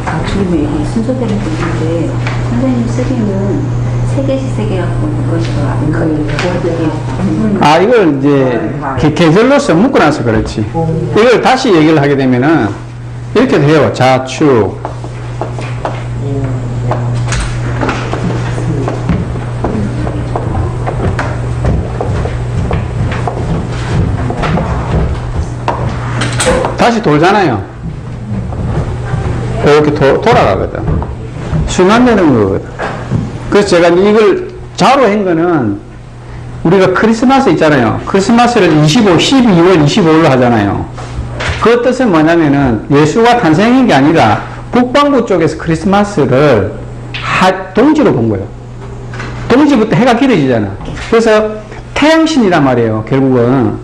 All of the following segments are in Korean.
가축이면 이게 순서대로 되는데 선생님 쓰기는 세 개씩 세 개 갖고 그것이 아, 이걸 이제 계절로서 묶어놔서 그렇지. 이걸 다시 얘기를 하게 되면은 이렇게 돼요. 자축. 다시 돌잖아요. 이렇게 돌아가거든. 순환되는 거거든. 그래서 제가 이걸 자로 한 거는 우리가 크리스마스 있잖아요. 크리스마스를 12월 25일로 하잖아요. 그 뜻은 뭐냐면은 예수가 탄생한 게 아니라 북반구 쪽에서 크리스마스를 동지로 본 거예요. 동지부터 해가 길어지잖아. 그래서 태양신이란 말이에요. 결국은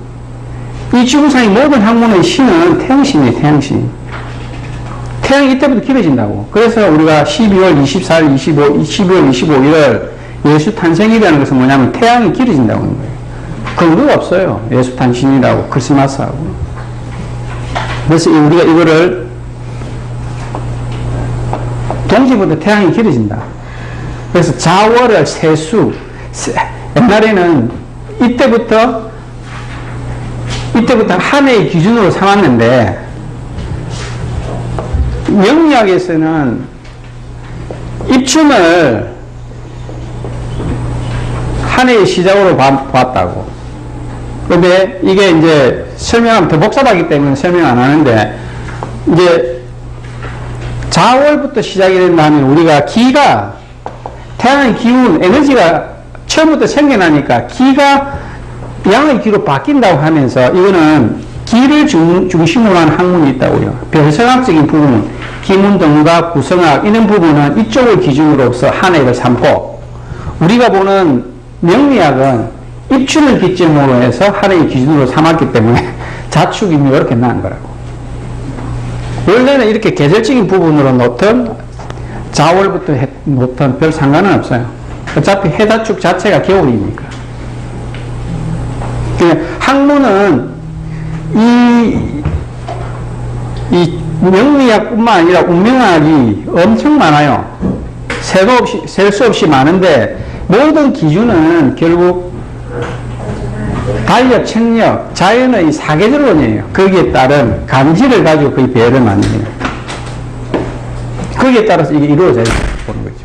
이 지구상의 모든 학문의 신은 태양신이에요. 태양신. 태양이 이때부터 길어진다고. 그래서 우리가 12월 24일, 12월 25일을 예수 탄생일이라는 것은 뭐냐면 태양이 길어진다고 하는 거예요. 근거가 없어요. 예수 탄신이라고 크리스마스하고. 그래서 우리가 이거를 동지부터 태양이 길어진다. 그래서 자월을 세수. 옛날에는 이때부터 한 해의 기준으로 삼았는데 명리학에서는 입춘을 한 해의 시작으로 봤다고. 근데 이게 이제 설명하면 더 복잡하기 때문에 설명 안 하는데, 이제 자월부터 시작이 된다면 우리가 기가, 태양의 기운, 에너지가 처음부터 생겨나니까 기가 양의 기로 바뀐다고 하면서 이거는 기를 중심으로 한 학문이 있다고요. 별성학적인 부분, 기문동과 구성학 이런 부분은 이쪽을 기준으로서 한 해를 삼고, 우리가 보는 명리학은 입춘을 기점으로 해서 한 해의 기준으로 삼았기 때문에 자축이면 이렇게 나온 거라고. 원래는 이렇게 계절적인 부분으로 놓든 자월부터 놓든 별 상관은 없어요. 어차피 해자축 자체가 겨울이니까. 학문은 이 명리학뿐만 아니라 운명학이 엄청 많아요. 셀 수 없이 많은데 모든 기준은 결국 달력, 책력, 자연의 사계절론이에요. 거기에 따른 감지를 가지고 거의 배열을 만듭니다. 거기에 따라서 이게 이루어져야 보는 거죠.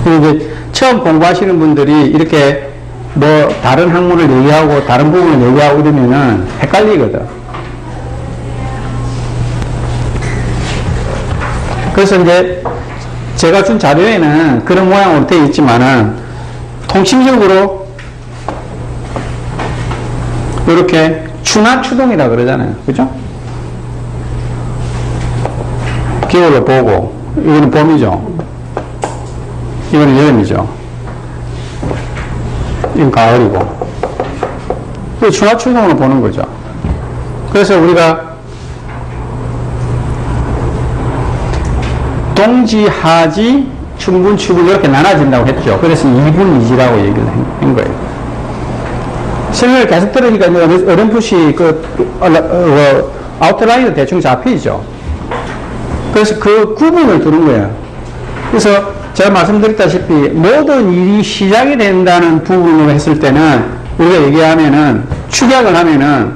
그리고 이제 처음 공부하시는 분들이 이렇게 뭐 다른 학문을 얘기하고 다른 부분을 얘기하고 이러면은 헷갈리거든. 그래서 이제 제가 준 자료에는 그런 모양으로 되어 있지만은 통칭적으로 이렇게 추나추동이라 그러잖아요. 그죠? 겨울을 보고, 이거는 봄이죠. 이거는 여름이죠. 이건 가을이고. 추나추동으로 보는 거죠. 그래서 우리가 동지, 하지, 춘분, 추분 이렇게 나눠진다고 했죠. 그래서 2분 2지라고 얘기를 한 거예요. 설명을 계속 들으니까 어렴풋이 아웃라인은 대충 잡히죠. 그래서 그 구분을 두는 거예요. 그래서 제가 말씀드렸다시피 모든 일이 시작이 된다는 부분으로 했을 때는 우리가 얘기하면은 축약을 하면은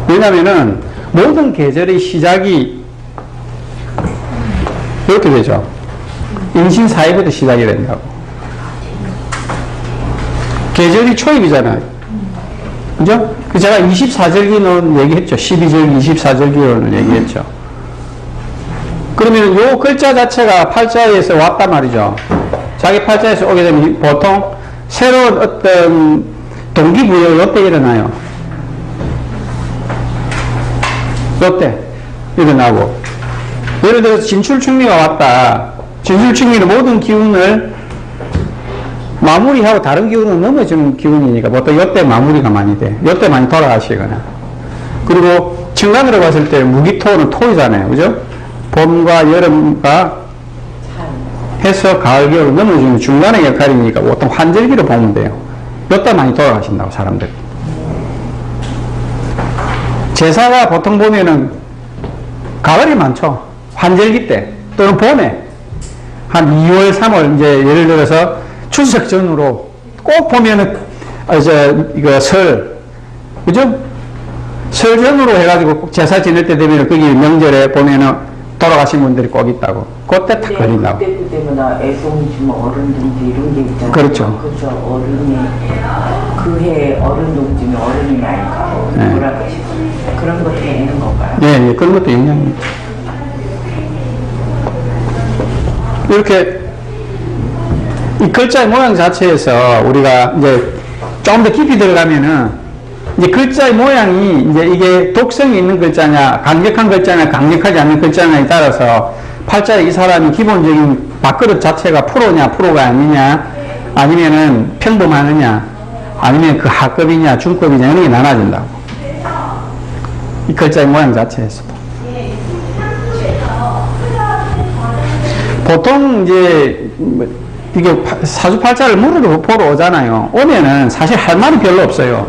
왜냐면은 모든 계절의 시작이 이렇게 되죠. 임신4일부터 시작이 된다고. 계절이 초입이잖아요. 그죠? 제가 24절기는 얘기했죠. 12절기, 24절기로는 얘기했죠. 그러면 요 글자 자체가 팔자에서 왔단 말이죠. 자기 팔자에서 오게 되면 보통 새로운 어떤 동기부여 요때 일어나요. 요때 일어나고, 예를 들어서 진출충리가 왔다. 진출충리는 모든 기운을 마무리하고 다른 기운은 넘어지는 기운이니까 보통 요때 마무리가 많이 돼. 요때 많이 돌아가시거나. 그리고 청간으로 봤을 때 무기토는 토이잖아요. 그죠? 봄과 여름과 해서 가을, 겨울 넘어주는 중간의 역할이니까 보통 환절기로 보면 돼요. 이때 많이 돌아가신다고, 사람들이. 제사가 보통 보면은 가을이 많죠. 환절기 때 또는 봄에 한 2월, 3월 이제 예를 들어서 추석 전후로 꼭 보면은 이거 설, 그죠? 설 전후로 해가지고 꼭 제사 지낼 때 되면 거기 명절에 보면은 돌아가신 분들이 꼭 있다고. 그때 딱 걸린다고. 그때마다 애송지 뭐 어른동지 이런 게 있잖아요. 그렇죠. 그렇죠. 어른이 그해 어른동지는 어른이 많이 가고 네. 돌아가시고 그런 것도 있는 건가요? 예, 예, 그런 것도 영향이. 이렇게 이 글자의 모양 자체에서 우리가 이제 조금 더 깊이 들어가면은 이제 글자의 모양이 이제 이게 독성이 있는 글자냐, 강력한 글자냐, 강력하지 않는 글자냐에 따라서 팔자의 이 사람이 기본적인 밥그릇 자체가 프로냐, 프로가 아니냐, 아니면은 평범하느냐, 아니면 그 하급이냐, 중급이냐, 이런 게 나눠진다고. 이 글자의 모양 자체에서도. 보통 이제 이게 사주팔자를 물으러 보러 오잖아요. 오면은 사실 할 말이 별로 없어요.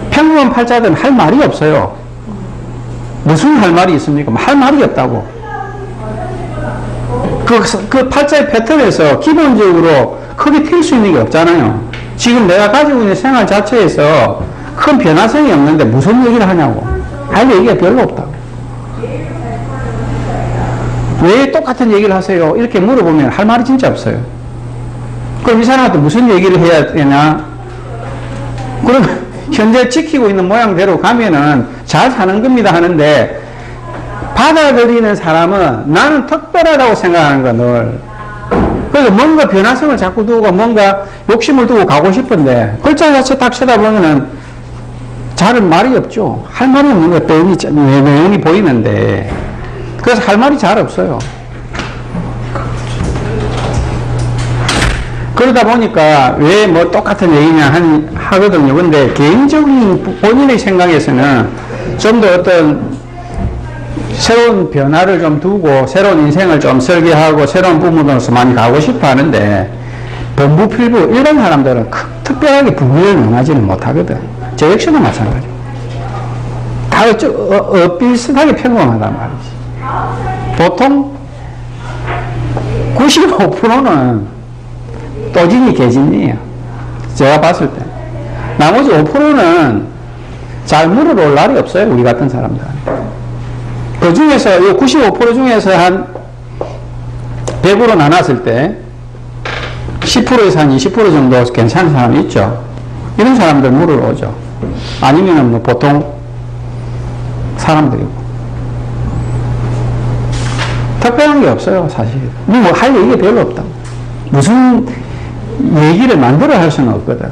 평범한 팔자들은 할 말이 없어요. 무슨 할 말이 있습니까? 할 말이 없다고. 그 팔자의 패턴에서 기본적으로 크게 튈 수 있는 게 없잖아요. 지금 내가 가지고 있는 생활 자체에서 큰 변화성이 없는데 무슨 얘기를 하냐고. 할 얘기가 별로 없다고. 왜 똑같은 얘기를 하세요? 이렇게 물어보면 할 말이 진짜 없어요. 그럼 이 사람한테 무슨 얘기를 해야 되냐? 그럼 현재 지키고 있는 모양대로 가면은 잘 사는 겁니다 하는데, 받아들이는 사람은 나는 특별하다고 생각하는 거 늘. 그래서 뭔가 변화성을 자꾸 두고 뭔가 욕심을 두고 가고 싶은데, 글자 자체 딱 쳐다보면은 잘 말이 없죠. 할 말이 없는 거 내용이 보이는데, 그래서 할 말이 잘 없어요. 그러다 보니까 왜 뭐 똑같은 얘기냐 하거든요. 근데 개인적인 본인의 생각에서는 좀 더 어떤 새로운 변화를 좀 두고 새로운 인생을 좀 설계하고 새로운 부분으로서 많이 가고 싶어 하는데, 범부필부 일반 사람들은 특별하게 분류를 원하지는 못하거든. 저 역시도 마찬가지고. 다 비슷하게 평범하단 말이지. 보통 95%는 또진이 개진이에요. 제가 봤을 때. 나머지 5%는 잘 물으러 올 날이 없어요. 우리 같은 사람들한테. 그 중에서, 이 95% 중에서 한 100으로 나눴을 때 10%에서 한 20% 정도 괜찮은 사람이 있죠. 이런 사람들 물으러 오죠. 아니면은 뭐 보통 사람들이고. 특별한 게 없어요, 사실. 뭐 할 얘기가 별로 없다. 무슨 얘기를 만들어 할 수는 없거든.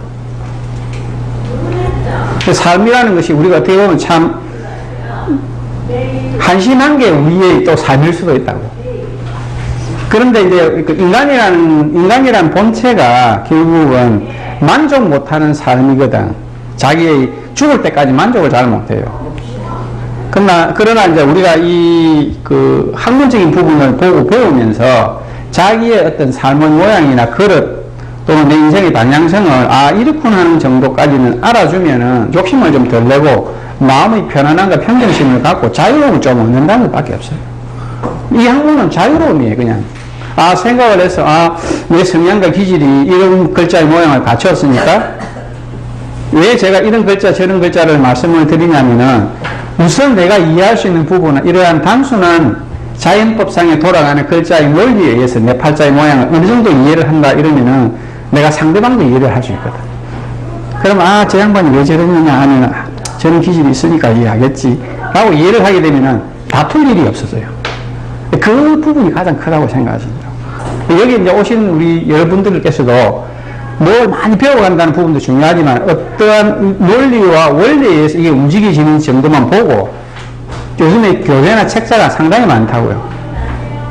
삶이라는 것이 우리가 어떻게 보면 참 한심한 게 우리의 또 삶일 수도 있다고. 그런데 이제 인간이라는 본체가 결국은 만족 못하는 삶이거든. 자기의 죽을 때까지 만족을 잘 못해요. 그러나 이제 우리가 그 학문적인 부분을 배우면서 자기의 어떤 삶의 모양이나 그릇 또는 내 인생의 방향성을 이렇구나 하는 정도까지는 알아주면은 욕심을 좀 덜 내고 마음의 편안함과 평정심을 갖고 자유로움을 좀 얻는다는 것밖에 없어요. 이 학문은 자유로움이에요, 그냥. 생각을 해서, 내 성향과 기질이 이런 글자의 모양을 갖췄으니까 왜 제가 이런 글자, 저런 글자를 말씀을 드리냐면은 우선 내가 이해할 수 있는 부분은 이러한 단순한 자연법상에 돌아가는 글자의 원리에 의해서 내 팔자의 모양을 어느 정도 이해를 한다 이러면은 내가 상대방도 이해를 할 수 있거든. 그럼 저 양반이 왜 저러느냐 하면은 저런 기질이 있으니까 이해하겠지 라고 이해를 하게 되면은 다툴 일이 없어져요. 그 부분이 가장 크다고 생각하십니다. 여기 이제 오신 우리 여러분들께서도 뭘 많이 배워간다는 부분도 중요하지만 어떠한 논리와 원리에 의해서 이게 움직여지는 정도만 보고, 요즘에 교재나 책자가 상당히 많다고요.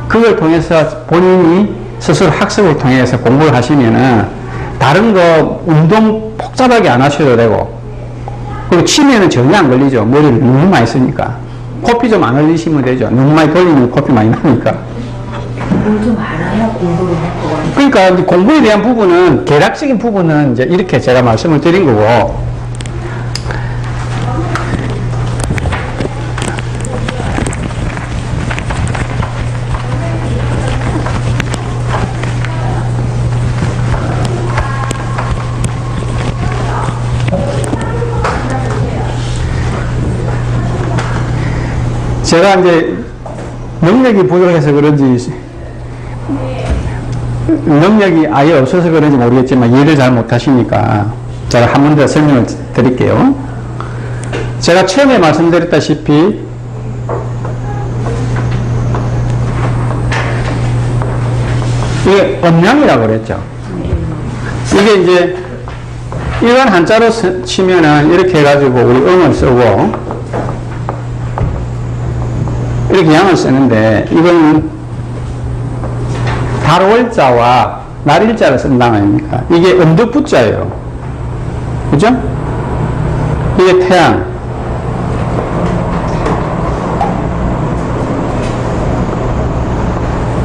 그걸 통해서 본인이 스스로 학습을 통해서 공부를 하시면은 다른 거 운동 복잡하게 안 하셔도 되고, 그리고 치매는 전혀 안 걸리죠. 머리를 너무 많이 쓰니까. 코피 좀 안 흘리시면 되죠. 너무 많이 돌리면 코피 많이 나니까. 뭘 좀 알아야 공부를 할 것 같아요. 그러니까 이제 공부에 대한 부분은, 계략적인 부분은 이제 이렇게 제가 말씀을 드린 거고, 제가 이제 능력이 부족해서 그런지, 능력이 아예 없어서 그런지 모르겠지만 이해를 잘 못하시니까 제가 한 번 더 설명을 드릴게요. 제가 처음에 말씀드렸다시피 이게 음량이라고 그랬죠. 이게 이제 일반 한자로 치면은 이렇게 해가지고 우리 음을 쓰고 이렇게 양을 쓰는데, 이건 달월자와 날일자를 쓴다는 아닙니까? 이게 음득부자예요. 그죠? 이게 태양.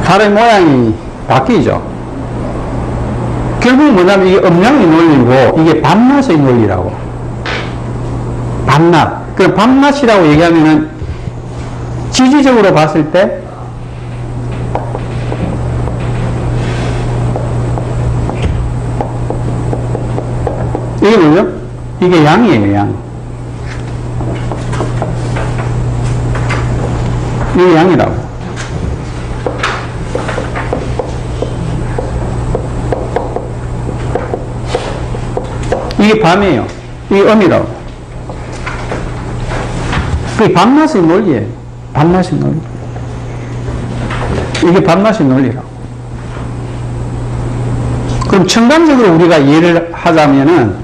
달의 모양이 바뀌죠. 결국 뭐냐면 이게 음양의 논리고, 이게 밤낮의 논리라고. 밤낮. 그럼 밤낮이라고 얘기하면은 지지적으로 봤을 때 이게 뭐죠? 이게 양이에요, 양. 이게 양이라고. 이게 밤이에요. 이게 음이라고. 그게 밤낮의 논리예요. 밤낮의 논리. 이게 밤낮의 논리라고. 그럼 청감적으로 우리가 이해를 하자면은,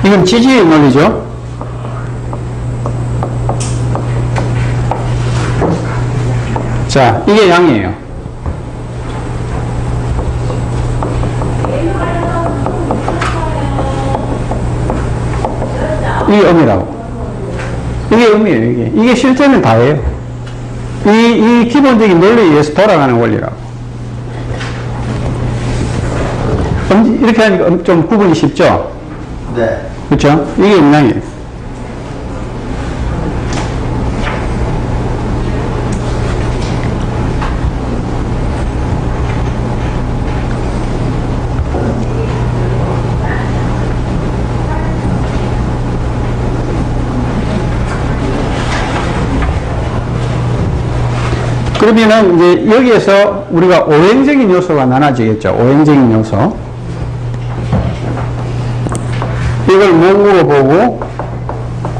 이건 지지의 논리죠. 자, 이게 양이에요. 이게 음이라고. 이게 음이에요, 이게 실제는 다예요. 이 기본적인 논리에 의해서 돌아가는 원리라고. 이렇게 하니까 좀 구분이 쉽죠? 네. 그렇죠? 이게 음양이에요. 그러면은 이제 여기에서 우리가 오행적인 요소가 나눠지겠죠. 오행적인 요소. 이걸 목으로 보고,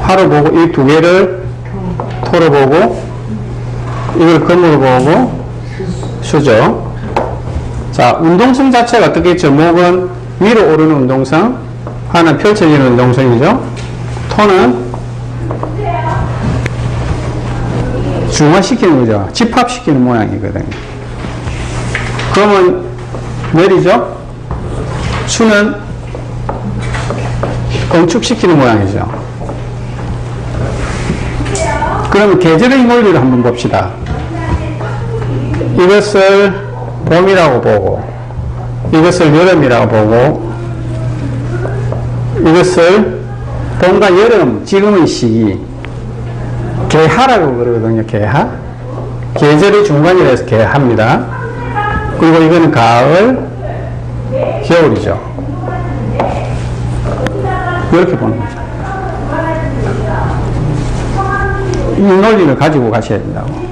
화로 보고, 이 두 개를 토로 보고, 이걸 금으로 보고, 수죠. 자, 운동성 자체가 어떻게 있죠? 목은 위로 오르는 운동성, 화는 펼쳐지는 운동성이죠. 토는 중화시키는 거죠. 집합시키는 모양이거든요. 그러면 내리죠? 수는 응축시키는 모양이죠. 그러면 계절의 논리를 한번 봅시다. 이것을 봄이라고 보고, 이것을 여름이라고 보고, 이것을 봄과 여름, 지금의 시기, 개하라고 그러거든요. 개하. 계절의 중간이라 해서 개하입니다. 그리고 이거는 가을, 겨울이죠. 이렇게 보는 거죠. 이 논리를 가지고 가셔야 된다고.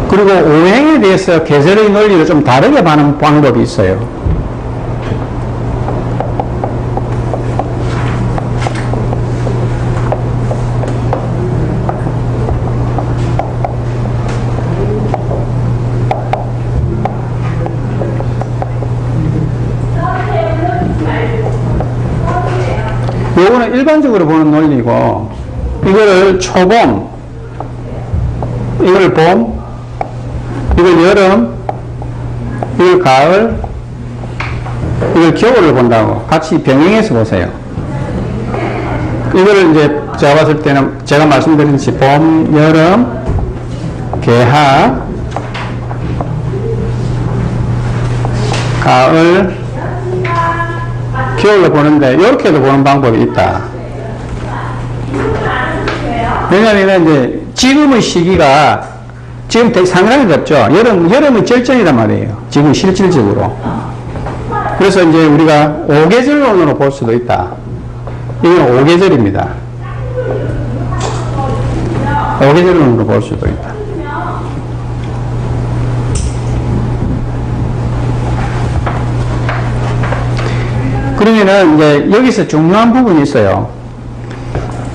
그리고 오행에 대해서 계절의 논리를 좀 다르게 보는 방법이 있어요. 이거는 일반적으로 보는 논리고, 이거를 초봄, 이걸 봄, 이걸 여름, 이걸 가을, 이걸 겨울을 본다고 같이 병행해서 보세요. 이거를 이제 제가 봤을 때는 제가 말씀드린 봄, 여름, 개하, 가을, 겨울로 보는데 이렇게도 보는 방법이 있다. 왜냐하면 이제 지금의 시기가 지금 되게 상당히 덥죠. 여름은 절정이란 말이에요. 지금 실질적으로. 그래서 이제 우리가 5계절론으로 볼 수도 있다. 이건 5계절입니다. 5계절론으로 볼 수도 있다. 그러면은 이제 여기서 중요한 부분이 있어요.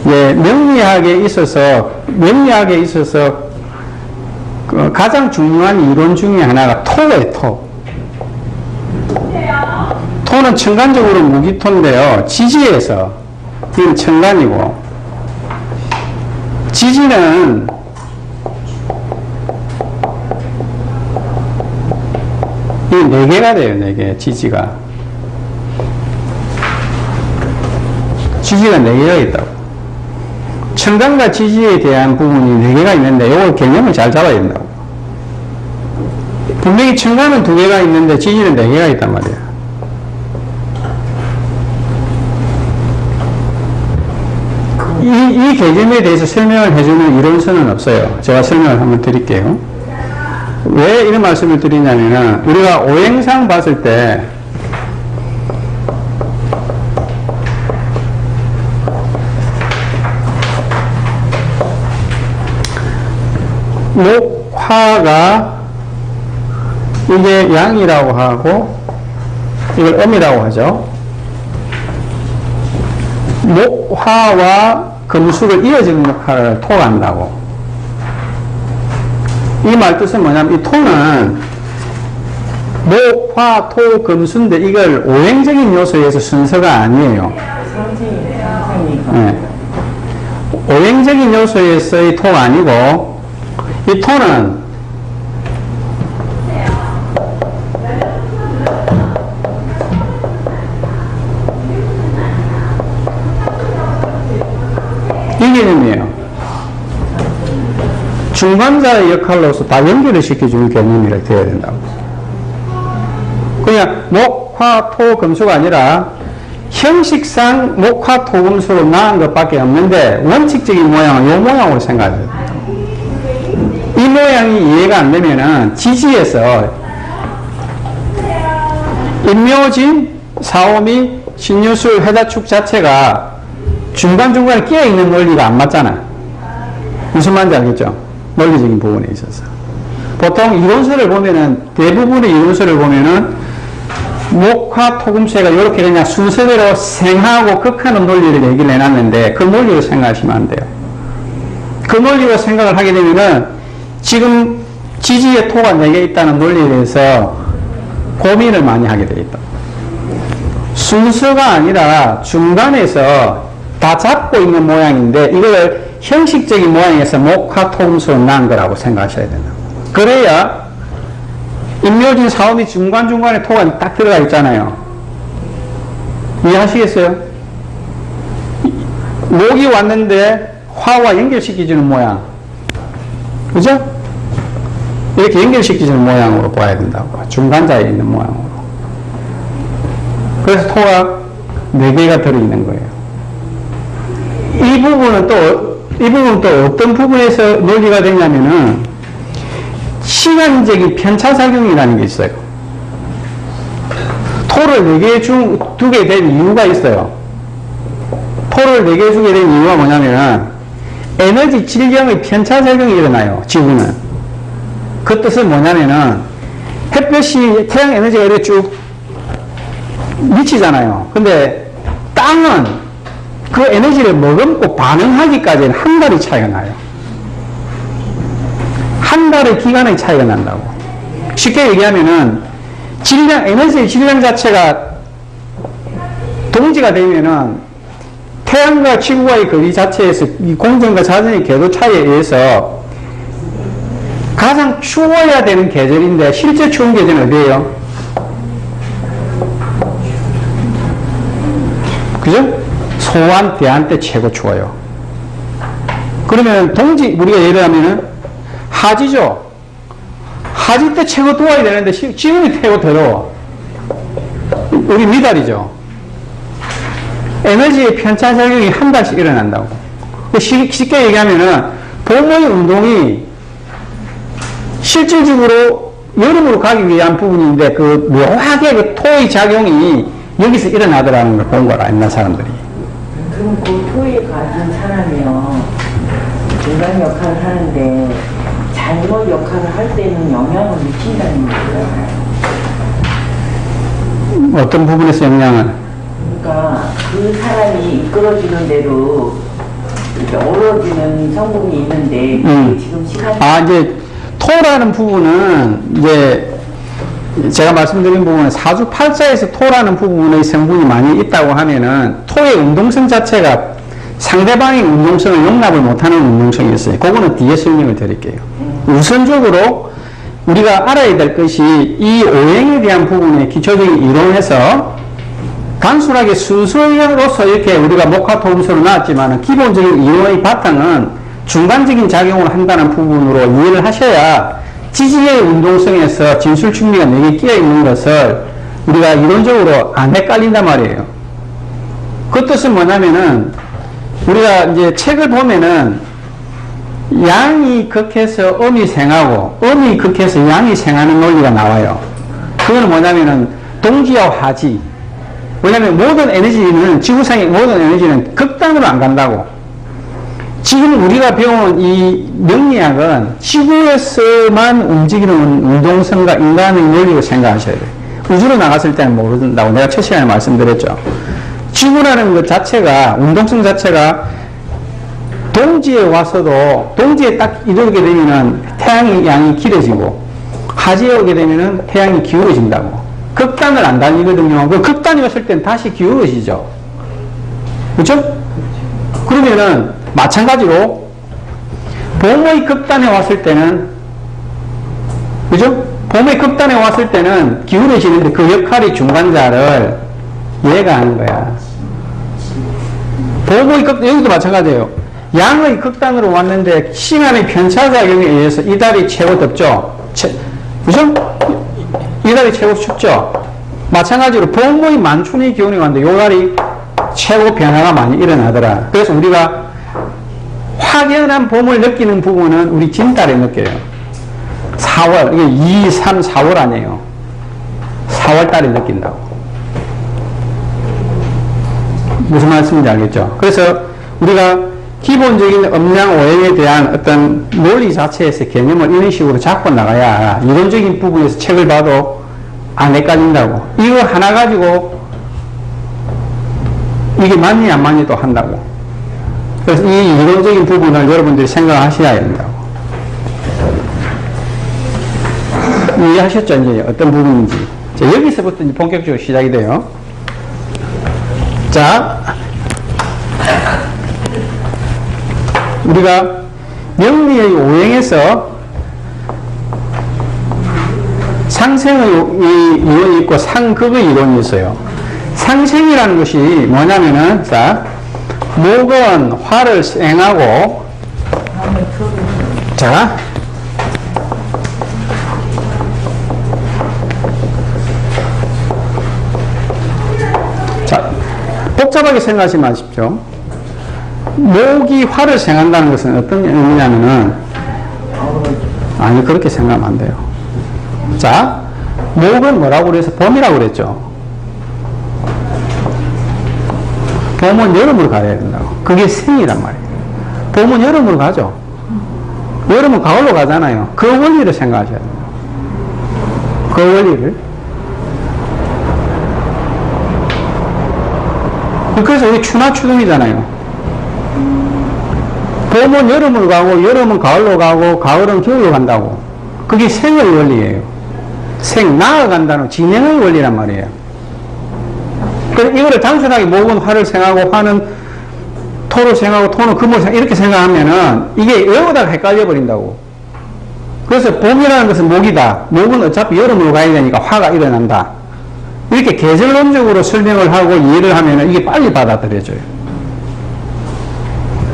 예, 명리학에 있어서 그 가장 중요한 이론 중에 하나가 토예요, 토. 토는 천간적으로 무기토인데요. 지지에서, 이건 천간이고, 지지는 이 4개가 돼요, 4개, 지지가. 지지가 4개가 있다고. 천간과 지지에 대한 부분이 4개가 있는데 이걸 개념을 잘 잡아야 된다고. 분명히 천간은 2개가 있는데 지지는 4개가 있단 말이에요. 이 개념에 대해서 설명을 해주는 이론서는 없어요. 제가 설명을 한번 드릴게요. 왜 이런 말씀을 드리냐면은 우리가 오행상 봤을 때 목화가 이게 양이라고 하고 이걸 음이라고 하죠. 목화와 금수를 이어지는 역할을 토가 한다고. 이 말 뜻은 뭐냐면 이 토는 목, 화, 토, 금수인데 이걸 오행적인 요소에서 순서가 아니에요. 네. 오행적인 요소에서의 토가 아니고 이 토는 이 개념이에요. 중간자의 역할로서 다 연결을 시켜주는 개념이라 되어야 된다고. 그냥 목, 화, 토, 금수가 아니라 형식상 목, 화, 토, 금수로 나은 것밖에 없는데 원칙적인 모양은 이 모양으로 생각해야 돼요. 이 모양이 이해가 안 되면은 지지에서 인묘진, 사오미, 신유술, 해자축 자체가 중간중간에 끼어있는 논리가 안 맞잖아. 무슨 말인지 알겠죠? 논리적인 부분에 있어서. 보통 이론서를 보면은, 대부분의 이론서를 보면은, 목화 토금수가 이렇게 그냥 순서대로 생하고 극하는 논리를 얘기를 해놨는데, 그 논리로 생각하시면 안 돼요. 그 논리로 생각을 하게 되면은, 지금 지지에 토가 4개 있다는 논리에 대해서 고민을 많이 하게 돼 있다. 순서가 아니라 중간에서 다 잡고 있는 모양인데 이걸 형식적인 모양에서 목화 토금수로 난 거라고 생각하셔야 된다. 그래야 인묘진 사오미 중간중간에 토가 딱 들어가 있잖아요. 이해하시겠어요? 목이 왔는데 화와 연결시켜주는 모양, 그죠? 이렇게 연결시켜주는 모양으로 봐야 된다고. 중간자에 있는 모양으로. 그래서 토가 4개가 들어있는 거예요. 이 부분은 또 어떤 부분에서 논리가 되냐면은 시간적인 편차작용이라는 게 있어요. 토를 4개 중 2개 된 이유가 있어요. 토를 4개 주게 된 이유가 뭐냐면은 에너지 질량의 편차작용이 일어나요. 지구는. 그 뜻은 뭐냐면은 햇볕이 태양 에너지가 이렇게 쭉 미치잖아요. 근데 땅은 그 에너지를 머금고 반응하기까지는 한 달의 차이가 나요. 한 달의 기간의 차이가 난다고. 쉽게 얘기하면은 질량, 에너지의 질량 자체가 동지가 되면은 태양과 지구와의 거리 자체에서 이 공전과 자전의 궤도 차이에 의해서 가장 추워야 되는 계절인데 실제 추운 계절은 어디예요? 그죠? 소환, 대한 때 최고 추워요. 그러면 동지, 우리가 예를 들면은 하지죠? 하지 때 최고 더워야 되는데 지금이 최고 더러워. 우리 미달이죠? 에너지의 편차작용이 한 달씩 일어난다고. 쉽게 얘기하면은 봄의 운동이 실질적으로 여름으로 가기 위한 부분인데 그 묘하게 그 토의 작용이 여기서 일어나더라는 걸 본 거라, 옛날 사람들이. 그럼 그 토에 가진 사람이요, 중간 역할을 하는데 잘못 역할을 할 때는 영향을 미친다는 거잖아요. 어떤 부분에서 영향을? 그러니까 그 사람이 이끌어주는 대로 이렇게 어우러지는 성분이 있는데 그게 지금 시간이 이제 토라는 부분은 이제 제가 말씀드린 부분은 사주팔자에서 토라는 부분의 성분이 많이 있다고 하면은 토의 운동성 자체가 상대방의 운동성을 용납을 못하는 운동성이 있어요. 그거는 뒤에 설명을 드릴게요. 우선적으로 우리가 알아야 될 것이 이 오행에 대한 부분의 기초적인 이론에서 단순하게 수술로서 이렇게 우리가 목화토음수로 나왔지만 기본적인 이론의 바탕은 중간적인 작용을 한다는 부분으로 이해를 하셔야 지지의 운동성에서 진술충리가 4개 끼어 있는 것을 우리가 이론적으로 안 헷갈린단 말이에요. 그 뜻은 뭐냐면은 우리가 이제 책을 보면은 양이 극해서 음이 생하고 음이 극해서 양이 생하는 논리가 나와요. 그거는 뭐냐면은 동지와 하지. 왜냐면 모든 에너지는, 지구상의 모든 에너지는 극단으로 안 간다고. 지금 우리가 배운 이 명리학은 지구에서만 움직이는 운동성과 인간의 논리로 생각하셔야 돼요. 우주로 나갔을 때는 모른다고 내가 첫 시간에 말씀드렸죠. 지구라는 것 자체가, 운동성 자체가 동지에 와서도, 동지에 딱 이르게 되면은 태양의 양이 길어지고, 하지에 오게 되면은 태양이 기울어진다고. 극단을 안 다니거든요. 그 극단이 왔을 땐 다시 기울어지죠. 그렇죠? 그러면은 마찬가지로 봄의 극단에 왔을 때는, 그죠? 봄의 극단에 왔을 때는 기울어지는데 그 역할이 중간자를 얘가 하는 거야. 봄의 극단, 여기도 마찬가지예요. 양의 극단으로 왔는데 시간의 편차작용에 의해서 이달이 최고 덥죠? 그죠? 이달이 최고 춥죠? 마찬가지로 봄의 만춘의 기온이 왔는데 요달이 최고 변화가 많이 일어나더라. 그래서 우리가 확연한 봄을 느끼는 부분은 우리 진달에 느껴요. 4월, 이게 2, 3, 4월 아니에요. 4월 달에 느낀다고. 무슨 말씀인지 알겠죠? 그래서 우리가 기본적인 음양 오행에 대한 어떤 논리 자체에서 개념을 이런 식으로 잡고 나가야 이론적인 부분에서 책을 봐도 안 헷갈린다고. 이거 하나 가지고 이게 맞니 안 맞니도 한다고. 그래서 이 이론적인 부분을 여러분들이 생각하셔야 된다고. 이해하셨죠? 이제 어떤 부분인지. 자, 여기서부터 이제 본격적으로 시작이 돼요. 자, 우리가 명리의 오행에서 상생의 이론이 있고 상극의 이론이 있어요. 상생이라는 것이 뭐냐면은, 자, 목은 화를 생하고, 자, 복잡하게 생각하지 마십시오. 목이 화를 생한다는 것은 어떤 의미냐면은, 아니, 그렇게 생각하면 안 돼요. 자, 목은 뭐라고 그래서 봄이라고 그랬죠. 봄은 여름으로 가야 된다고. 그게 생이란 말이에요. 봄은 여름으로 가죠. 여름은 가을로 가잖아요. 그 원리를 생각하셔야 돼요. 그 원리를. 그래서 우리 추나 추동이잖아요. 봄은 여름으로 가고, 여름은 가을로 가고, 가을은 겨울로 간다고. 그게 생의 원리예요. 생, 나아간다는 진행의 원리란 말이에요. 그래서 이거를 단순하게 목은 화를 생하고, 화는 토를 생각하고 토는 금을 생각 이렇게 생각하면은 이게 외우다가 헷갈려 버린다고. 그래서 봄이라는 것은 목이다. 목은 어차피 여름으로 가야 되니까 화가 일어난다. 이렇게 계절론적으로 설명을 하고 이해를 하면은 이게 빨리 받아들여져요.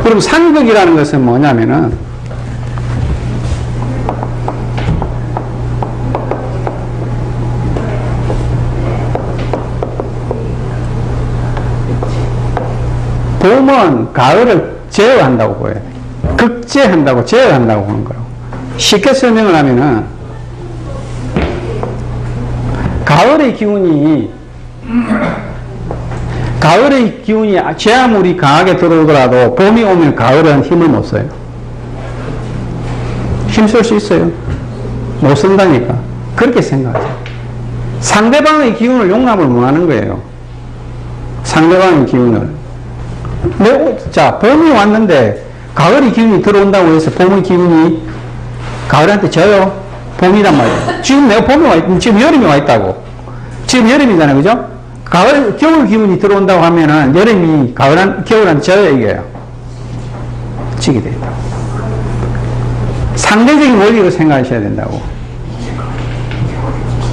그럼 상극이라는 것은 뭐냐면은 봄은 가을을 제어한다고 보여요. 극제한다고, 제어한다고 보는 거예요. 쉽게 설명을 하면은, 가을의 기운이 제아물이 강하게 들어오더라도 봄이 오면 가을은 힘을 못 써요. 힘쓸 수 있어요. 못 쓴다니까. 그렇게 생각하세요. 상대방의 기운을 용납을 못 하는 거예요. 상대방의 기운을. 자, 봄이 왔는데 가을의 기운이 들어온다고 해서 봄의 기운이 가을한테 져요? 봄이란 말이에요. 지금 내가 봄이 와 있고 지금 여름이 와 있다고. 지금 여름이잖아요, 그죠? 겨울 기운이 들어온다고 하면은 여름이 겨울한테 져요, 이게요. 지게 돼 있다고. 상대적인 원리로 생각하셔야 된다고.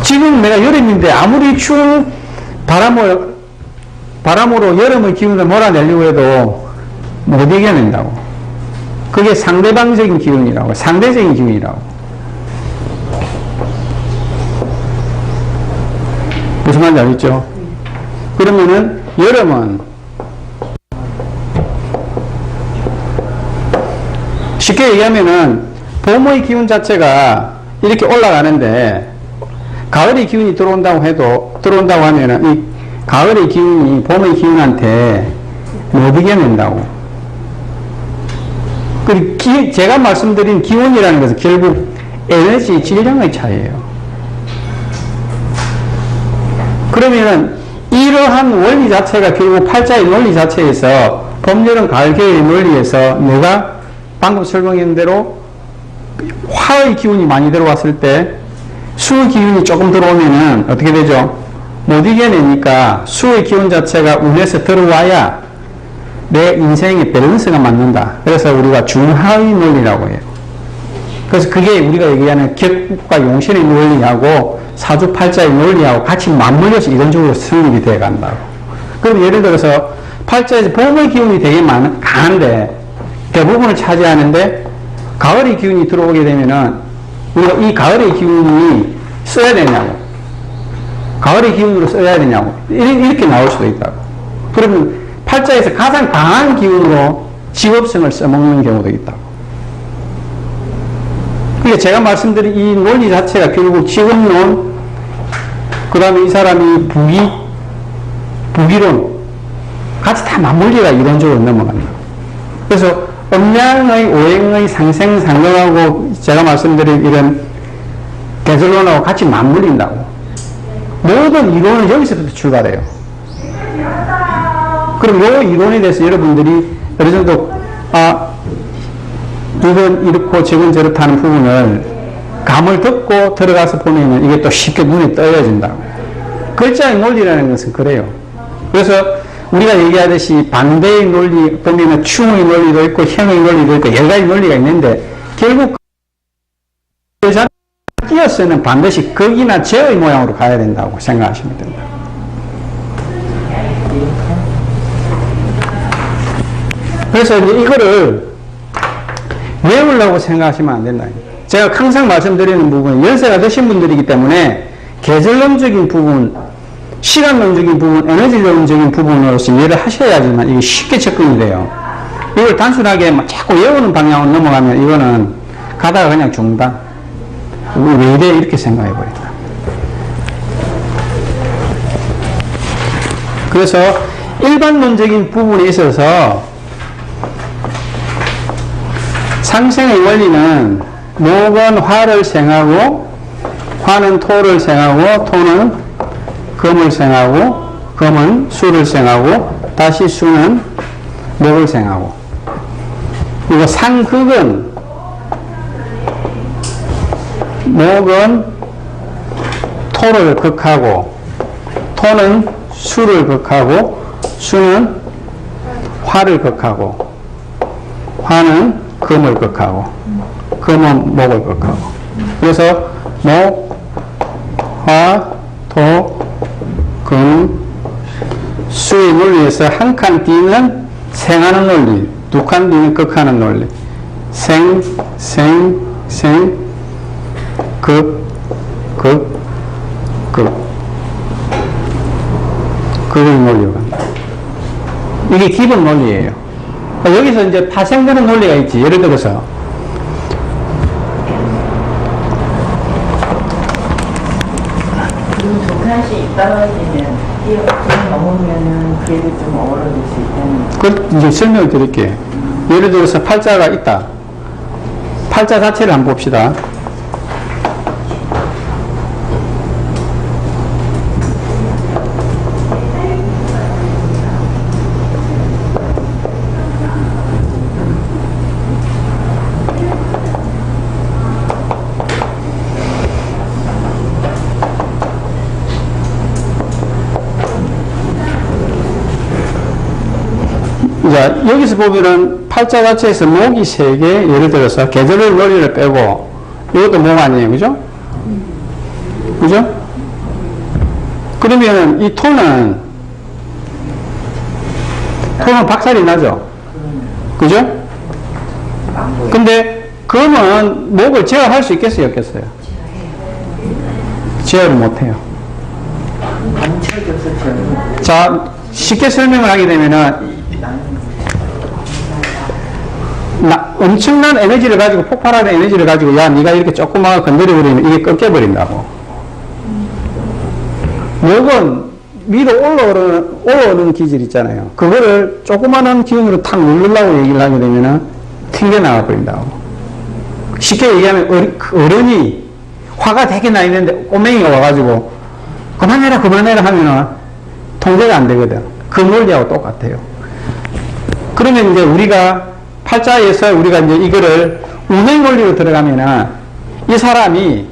지금 내가 여름인데 아무리 추운 바람으로 여름의 기운을 몰아내려고 해도 못 이겨낸다고. 그게 상대방적인 기운이라고, 상대적인 기운이라고. 무슨 말인지 알겠죠? 그러면은 여름은 쉽게 얘기하면은 봄의 기운 자체가 이렇게 올라가는데 가을의 기운이 들어온다고 하면은 이 가을의 기운이 봄의 기운한테 못 이겨낸다고. 그리고 제가 말씀드린 기운이라는 것은 결국 에너지 질량의 차이예요. 그러면은 이러한 원리 자체가 결국 팔자의 논리 자체에서 봄, 여름, 가을, 겨울의 논리에서 내가 방금 설명한 대로 화의 기운이 많이 들어왔을 때 수의 기운이 조금 들어오면은 어떻게 되죠? 못 이겨내니까 수의 기운 자체가 운에서 들어와야 내 인생의 밸런스가 맞는다. 그래서 우리가 중하의 논리라고 해요. 그래서 그게 우리가 얘기하는 격국과 용신의 논리하고 사주팔자의 논리하고 같이 맞물려서 이론적으로 성립이 되어 간다고. 그럼 예를 들어서 팔자에서 봄의 기운이 되게 강한데 대부분을 차지하는데 가을의 기운이 들어오게 되면은 우리가 이 가을의 기운이 써야 되냐고. 가을의 기운으로 써야 되냐고. 이렇게 나올 수도 있다고. 그러면 팔자에서 가장 강한 기운으로 직업성을 써먹는 경우도 있다고. 그러니까 제가 말씀드린 이 논리 자체가 결국 직업론, 그 다음에 이 사람이 부기론, 같이 다 맞물리가 이론적으로 넘어간다. 그래서 음양의, 오행의 상생, 상경하고 제가 말씀드린 이런 계절론하고 같이 맞물린다고. 모든 이론은 여기서부터 출발해요. 그럼 이 이론에 대해서 여러분들이 어느 정도, 이건 이렇고 저건 저렇다는 부분을 감을 듣고 들어가서 보면은 이게 또 쉽게 눈에 떠여진다고. 글자의 논리라는 것은 그래요. 그래서 우리가 얘기하듯이 반대의 논리 보면은 충의 논리도 있고 형의 논리도 있고 여러 가지 논리가 있는데 결국 띄어쓰는 반드시 극이나 제의 모양으로 가야 된다고 생각하시면 됩니다. 그래서 이제 이거를 외우려고 생각하시면 안 된다. 제가 항상 말씀드리는 부분은 연세가 드신 분들이기 때문에 계절론적인 부분, 시간론적인 부분, 에너지론적인 부분으로서 이해를 하셔야지만 이게 쉽게 접근이 돼요. 이걸 단순하게 막 자꾸 외우는 방향으로 넘어가면 이거는 가다가 그냥 중단. 왜 이래? 이렇게 생각해버린다. 그래서 일반론적인 부분에 있어서 상생의 원리는 목은 화를 생하고 화는 토를 생하고 토는 금을 생하고 금은 수를 생하고 다시 수는 목을 생하고. 그리고 상극은 목은 토를 극하고 토는 수를 극하고 수는 화를 극하고, 화는 금을 극하고, 금은 목을 극하고. 그래서 목, 화, 토, 금, 수의 논리에서 한 칸 뒤는 생하는 논리, 두 칸 뒤는 극하는 논리. 생, 극, 그걸 논리로 간다. 이게 기본 논리예요. 여기서 이제 파생되는 논리가 있지. 예를 들어서 그리고 두 칸씩 떨어지면 좀 넘으면은 그래도 좀 어우러질 수 있다는. 그걸 이제 설명을 드릴게요. 예를 들어서 팔자가 있다. 팔자 자체를 한번 봅시다. 자, 여기서 보면은 팔자 자체에서 목이 3개, 예를 들어서 계절의 논리를 빼고, 이것도 목 아니에요, 그죠? 그죠? 그러면은 이 토는 박살이 나죠? 그죠? 근데 금은 목을 제어할 수 있겠어요, 없겠어요? 제어를 못해요. 자, 쉽게 설명을 하게 되면은 엄청난 에너지를 가지고, 폭발하는 에너지를 가지고, 야, 네가 이렇게 조그마하게 건드려버리면 이게 꺾여버린다고. 목은 위로 올라오는 기질 있잖아요. 그거를 조그마한 기운으로 탁 누르려고 얘기를 하게 되면은 튕겨나가 버린다고. 쉽게 얘기하면 어른이 화가 되게 나 있는데 꼬맹이가 와가지고 그만해라 하면은 통제가 안 되거든. 그 논리하고 똑같아요. 그러면 이제 우리가 팔자에서 우리가 이제 이거를 운행 논리로 들어가면은 이 사람이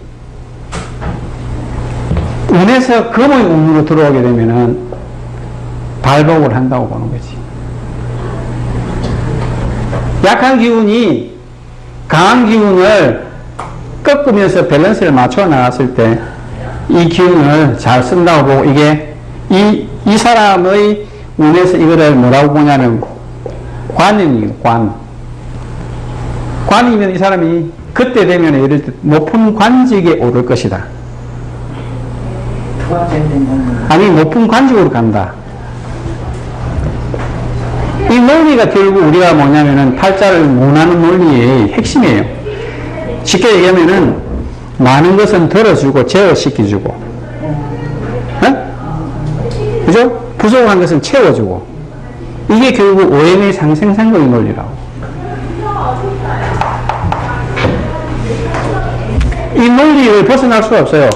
운에서 금의 운으로 들어오게 되면은 발복을 한다고 보는 거지. 약한 기운이 강한 기운을 꺾으면서 밸런스를 맞춰 나갔을 때 이 기운을 잘 쓴다고 보고, 이게 이 사람의 운에서 이거를 뭐라고 보냐면 관이에요. 관이면 이 사람이 그때 되면 예를 들어 높은 관직에 오를 것이다. 아니, 높은 관직으로 간다. 이 논리가 결국 우리가 뭐냐면은 팔자를 논하는 논리의 핵심이에요. 쉽게 얘기하면은 많은 것은 덜어주고 제어시켜주고, 그죠? 부족한 것은 채워주고. 이게 결국 오행의 상생상극의 논리라고. 이 논리를 벗어날 수가 없어요.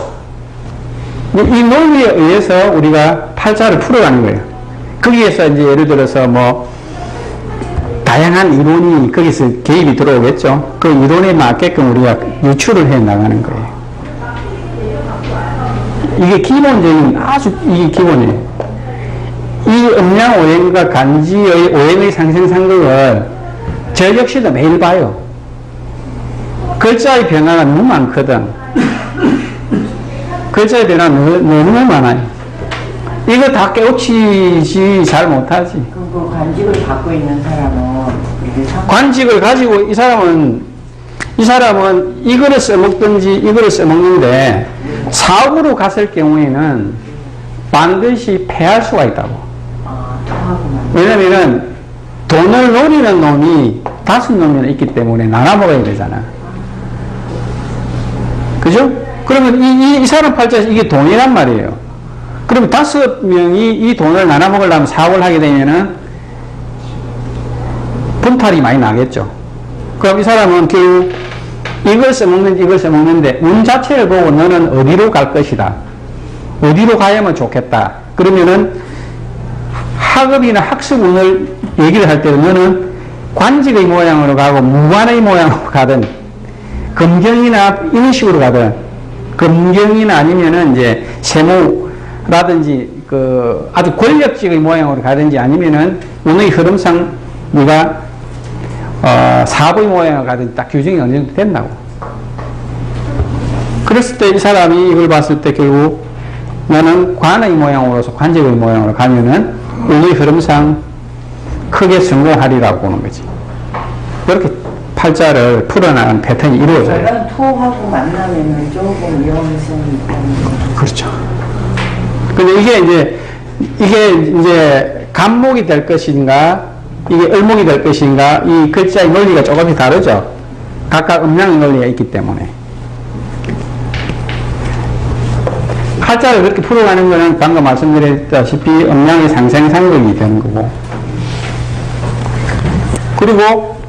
이 논리에 의해서 우리가 팔자를 풀어가는 거예요. 거기에서 이제 예를 들어서 뭐 다양한 이론이 거기서 개입이 들어오겠죠. 그 이론에 맞게끔 우리가 유출을 해 나가는 거예요. 이게 기본적인, 아주 이게 기본이에요. 이 음양오행과 간지의 오행의 상생상극을 저 역시도 매일 봐요. 글자의 변화가 너무 많거든. 글자의 변화가 너무 많아요. 이거 다 깨우치지 잘 못하지. 그 관직을 갖고 있는 사람은 관직을 가지고 이 사람은 이거를 써먹든지 이거를 써먹는데 사업으로 갔을 경우에는 반드시 패할 수가 있다고. 왜냐면은 돈을 노리는 놈이 5놈이나 있기 때문에 나눠 먹어야 되잖아. 그죠? 그러면 이 사람 팔자에서 이게 돈이란 말이에요. 그러면 5명이 이 돈을 나눠 먹으려면 사업을 하게 되면은 분탈이 많이 나겠죠. 그럼 이 사람은 결국 이걸 써먹는지 이걸 써먹는데 운 자체를 보고 너는 어디로 갈 것이다. 어디로 가야면 좋겠다. 그러면은 학업이나 학습운을 얘기를 할 때는 너는 관직의 모양으로 가고 무관의 모양으로 가든 금경이나 이런 식으로 가든 금경이나 아니면은 이제 세무라든지 그 아주 권력직의 모양으로 가든지 아니면은 운의 흐름상 네가 사부의 모양을 가진 딱 규정이 어느 정도 된다고. 그랬을 때 이 사람이 이걸 봤을 때 결국 나는 관의 모양으로서 관적의 모양으로 가면은 운의 흐름상 크게 성공하리라고 보는 거지. 그렇게 팔자를 풀어나가는 패턴이 이루어져요. 저는 토하고 만나면 조금 위험성이 있다는 거죠. 그렇죠. 근데 이게 이제 간목이 될 것인가, 이게 을목이 될 것인가, 이 글자의 논리가 조금씩 다르죠. 각각 음양의 논리가 있기 때문에. 팔자를 그렇게 풀어가는 거는 방금 말씀드렸다시피 음양의 상생상극이 되는 거고. 그리고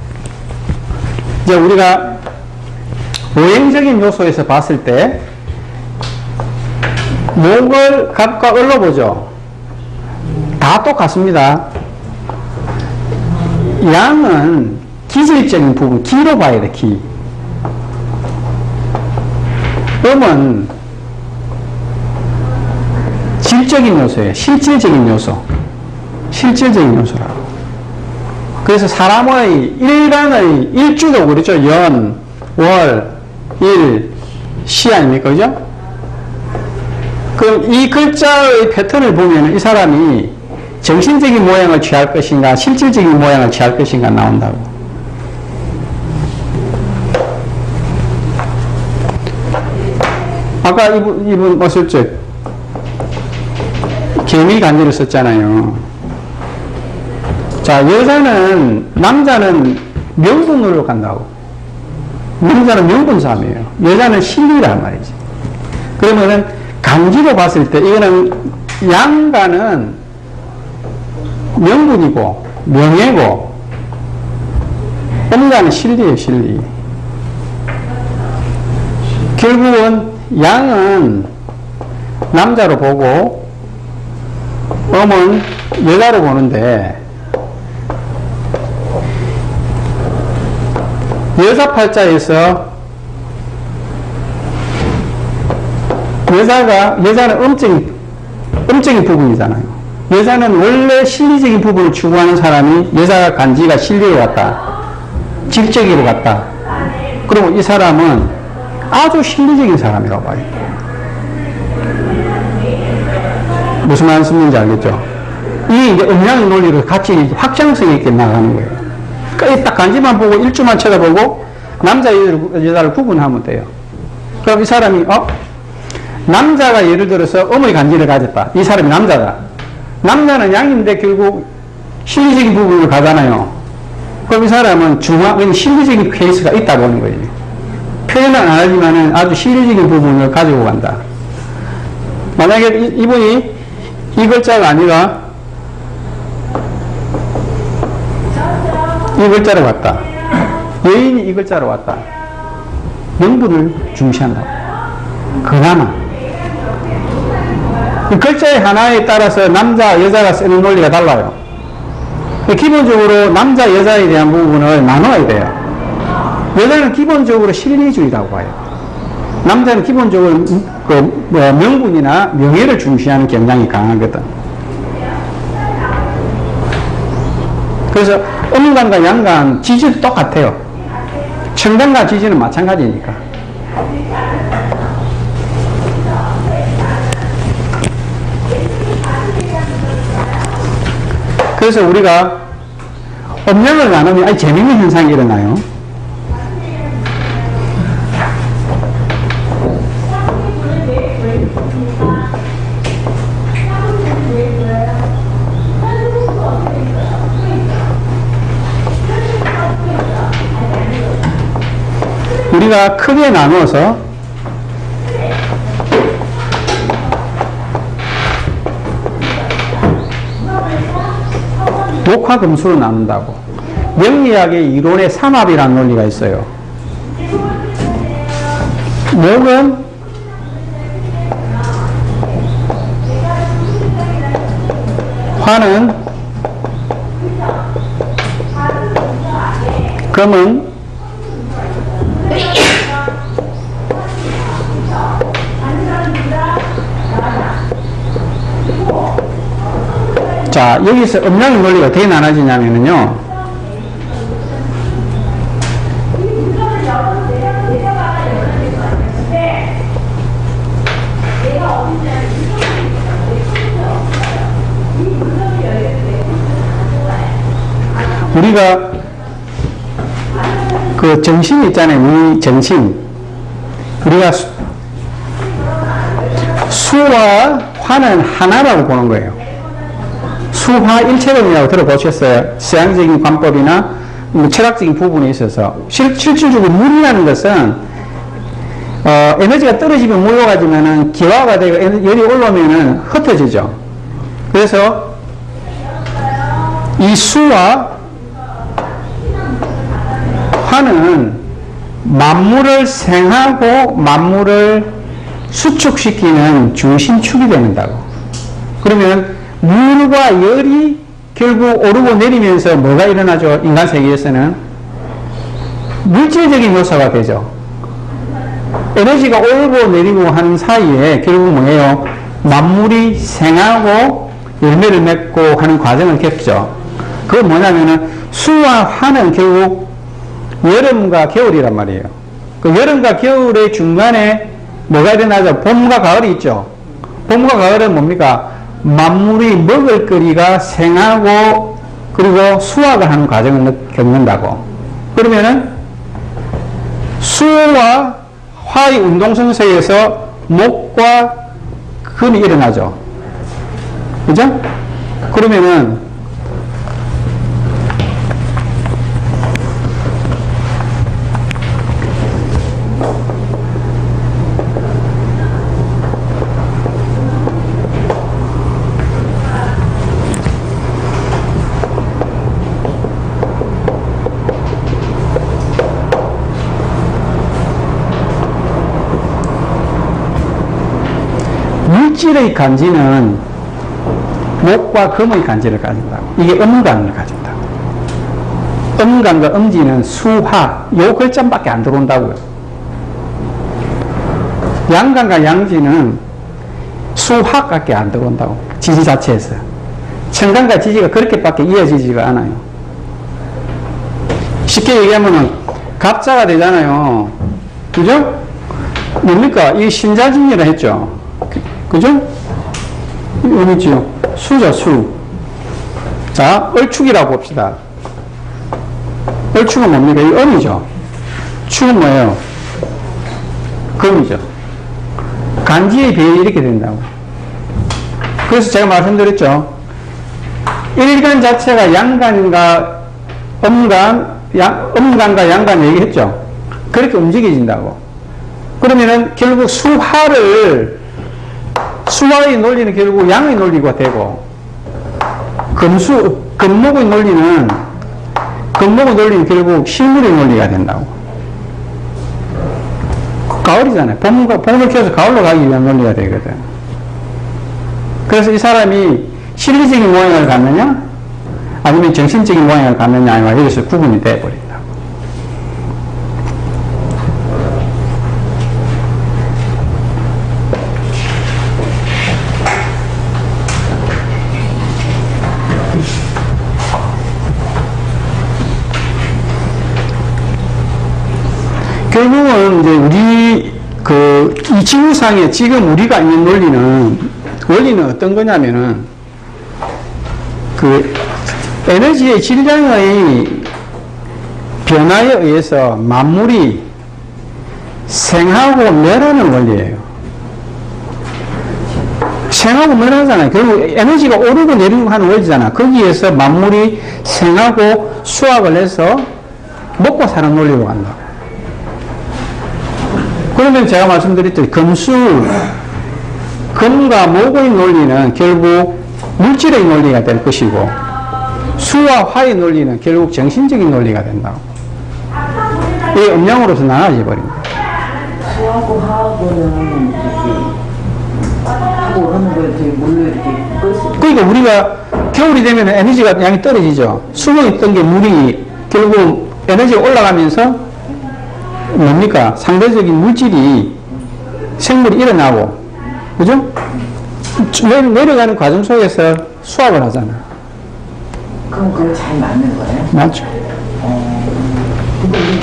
이제 우리가 오행적인 요소에서 봤을 때 목을 갑과 을로 보죠. 다 똑같습니다. 양은 기질적인 부분, 기로 봐야 돼, 기. 음은 질적인 요소예요. 실질적인 요소. 실질적인 요소라고. 그래서 사람의 일간의 일주도 그렇죠. 연, 월, 일, 시 아닙니까? 그죠? 그럼 이 글자의 패턴을 보면 이 사람이 정신적인 모양을 취할 것인가, 실질적인 모양을 취할 것인가 나온다고. 아까 이분 어설죠? 개미 간지를 썼잖아요. 자, 남자는 명분으로 간다고. 남자는 명분싸움이에요. 여자는 실리란 말이지. 그러면은 간지로 봤을 때 이거는 양가는 명분이고 명예고 음가는 실리예요, 실리. 결국은 양은 남자로 보고 음은 여자로 보는데 여자 팔자에서 여자는 음적인 부분이잖아요. 여자는 원래 실리적인 부분을 추구하는 사람이 여자 간지가 실리로 갔다. 질적으로 갔다. 그리고 이 사람은 아주 실리적인 사람이라고 봐요. 무슨 말씀인지 알겠죠? 이게 이제 음양의 논리로 같이 확장성 있게 나가는 거예요. 그러니까 딱 간지만 보고 일주만 쳐다보고 남자 여자를 구분하면 돼요. 그럼 이 사람이 남자가 예를 들어서 음의 간지를 가졌다. 이 사람이 남자다. 남자는 양인데 결국 실리적인 부분을 가잖아요. 그럼 이 사람은 실리적인 케이스가 있다 보는 거예요. 표현은 안 하지만은 아주 실리적인 부분을 가지고 간다. 만약에 이분이 이 글자가 아니라 이 글자로 왔다. 여인이 이 글자로 왔다. 명분을 중시한다. 그나마. 글자의 하나에 따라서 남자, 여자가 쓰는 논리가 달라요. 기본적으로 남자, 여자에 대한 부분을 나눠야 돼요. 여자는 기본적으로 실리주의라고 봐요. 남자는 기본적으로 명분이나 명예를 중시하는 경향이 강하거든. 그래서 음간과 양간 지지도 똑같아요. 청간과 지지는 마찬가지니까. 그래서 우리가 음양을 나누면 재밌는 현상이 일어나요. 우리가 크게 나누어서 목화 금수로 나눈다고. 명리학의 이론의 삼합이라는 논리가 있어요. 목은 화는 금은 자, 여기서 음양의 논리가 어떻게 나눠지냐면요. 우리가 그 정신 있잖아요. 우리 정신. 우리가 수와 화는 하나라고 보는 거예요. 수화 일체론이라고 들어보셨어요? 서양적인 관법이나 철학적인 부분에 있어서. 실질적으로 물이라는 것은 에너지가 떨어지면 물로 가지면은 기화가 되고 열이 올라오면은 흩어지죠. 그래서 이 수와 화는 만물을 생하고 만물을 수축시키는 중심축이 된다고. 그러면 물과 열이 결국 오르고 내리면서 뭐가 일어나죠? 인간 세계에서는 물질적인 요소가 되죠. 에너지가 오르고 내리고 하는 사이에 결국 뭐예요? 만물이 생하고 열매를 맺고 하는 과정을 겪죠. 그건 뭐냐면은 수와 화는 결국 여름과 겨울이란 말이에요. 그 여름과 겨울의 중간에 뭐가 일어나죠? 봄과 가을이 있죠. 봄과 가을은 뭡니까? 만물이 먹을 거리가 생하고 그리고 수확을 하는 과정을 겪는다고. 그러면은 수와 화의 운동성세에서 목과 금이 일어나죠. 그죠? 그러면은 물질의 간지는 목과 금의 간지를 가진다고. 이게 음간을 가진다. 음간과 음지는 수화, 요 글자밖에 안 들어온다고요. 양간과 양지는 수화밖에 안 들어온다고. 지지 자체에서. 천간과 지지가 그렇게밖에 이어지지가 않아요. 쉽게 얘기하면은 갑자가 되잖아요. 그죠? 뭡니까? 이 신자진이라 했죠. 그죠? 여기 있죠. 수죠, 수. 자, 얼축이라고 봅시다. 얼축은 뭡니까? 이 음이죠. 축은 뭐예요? 금이죠. 간지의 비율이 이렇게 된다고. 그래서 제가 말씀드렸죠. 일간 자체가 양간과 음간과 양간 얘기했죠. 그렇게 움직여진다고. 그러면은 결국 수화의 논리는 결국 양의 논리가 되고, 금목의 논리는 결국 실물의 논리가 된다고. 가을이잖아요. 봄을 키워서 가을로 가기 위한 논리가 되거든. 그래서 이 사람이 실리적인 모양을 갖느냐, 아니면 정신적인 모양을 갖느냐, 여기서 구분이 돼버린다. 결국은 이제 이 지구상에 지금 우리가 있는 원리는 어떤 거냐면은, 에너지의 질량의 변화에 의해서 만물이 생하고 멸하는 원리예요. 생하고 멸하잖아요. 결국 에너지가 오르고 내리고 하는 원리잖아. 거기에서 만물이 생하고 수확을 해서 먹고 사는 논리로 간다. 그러면 제가 말씀드렸듯이 금과 목의 논리는 결국 물질의 논리가 될 것이고, 수와 화의 논리는 결국 정신적인 논리가 된다고. 이 음양으로서 나눠져 버립니다. 수하고 화하고는 이렇게 하고 그러는 걸 이렇게 물로 이렇게 끌수. 그러니까 우리가 겨울이 되면 에너지가 양이 떨어지죠. 숨어 있던 게 물이 결국 에너지가 올라가면서 뭡니까? 상대적인 물질이 생물이 일어나고, 그죠? 내려가는 과정 속에서 수확을 하잖아. 그럼 그거 잘 맞는 거예요? 맞죠. 근데 우리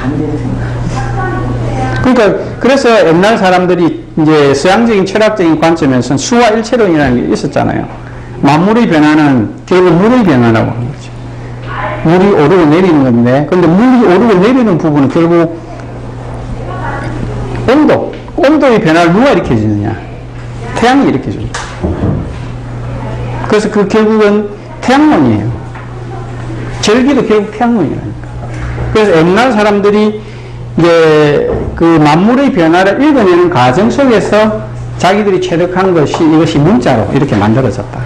반대로 생각해요. 그러니까 그래서 옛날 사람들이 이제 서양적인 철학적인 관점에서는 수와 일체론이라는 게 있었잖아요. 만물의 변화는 결국 물의 변화라고 하는 거죠. 물이 오르고 내리는 건데, 근데 물이 오르고 내리는 부분은 결국 온도의 변화를 누가 일으켜주느냐? 태양이 일으켜줍니다. 그래서 그 결국은 태양론이에요. 절기도 결국 태양론이라니까. 그래서 옛날 사람들이 이제 그 만물의 변화를 읽어내는 과정 속에서 자기들이 체득한 것이 이것이 문자로 이렇게 만들어졌다.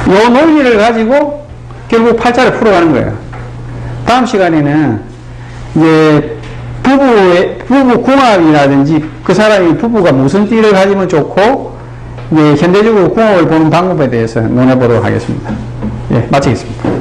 이 논리를 가지고 결국 팔자를 풀어가는 거예요. 다음 시간에는 이제 부부 궁합이라든지 그 사람이 부부가 무슨 띠를 가지면 좋고 이제 현대적으로 궁합을 보는 방법에 대해서 논해보도록 하겠습니다. 예, 마치겠습니다.